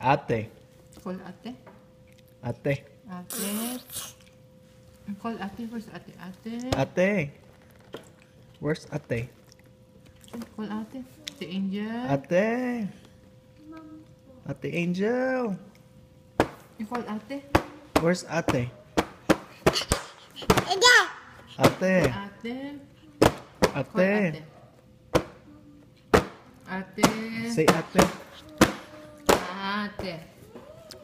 Ate. Call ate. Ate. Ate. Call ate. Where's ate? Ate. Ate. Where's ate? Call ate. Ate Angel. Ate. Ate Angel. Call ate. Where's ate? Ate. Ate. Call Ate. ate. Ate. Say ate. Ate.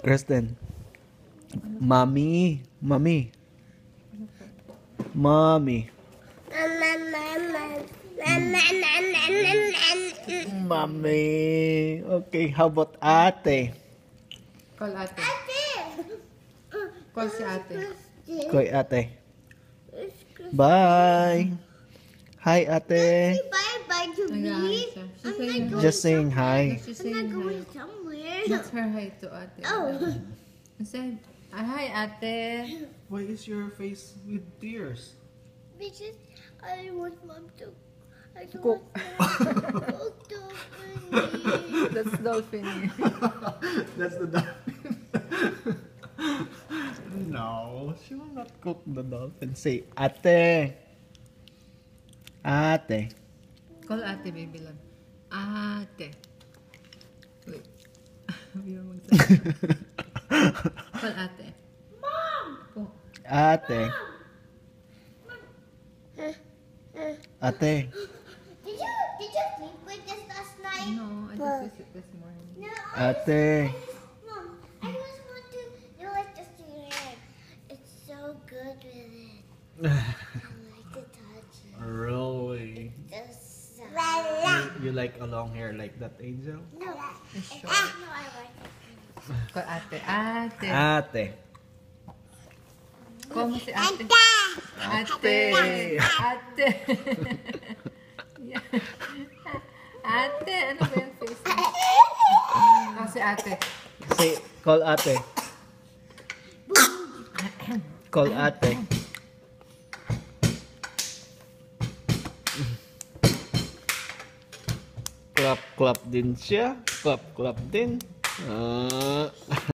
Kristen. Mommy. Mommy. Mommy. Mommy. Okay, how about ate? Call ate. Call si ate. Koy ate. Bye. Hi ate. Bye-bye to Nag-aayos me. siya. She's saying hi. Just saying hi. She's I'm saying not hi. going somewhere. That's her hi to ate. Oh. Said, hi ate. Why is your face with tears? Because I want mom to. I don't Cook. want mom to cook to me. That's dolphin. That's the dolphin. No, she will not cook the dolphin. Say, ate. Ate. Call ate, baby lang. Ate. Wait. Hindi mo magsalita. Call ate. Mom! Oh. Ate. Ate. Did you sleep with this last night? No, I just used it this morning. No. Ate. Mom, I just want to do like this to your hair. It's so good with it. I like to touch it. Really? Just You like a long hair like that, Angel? no. It's short. No, I like it. Call ate. Ate. Ate. Call mo si ate. Ate. Ate. Yeah. Ate. Ano ba yung face mo? Oh, si ate. Say, call ate. Call ate. Clap, clap din siya. Clap, clap din.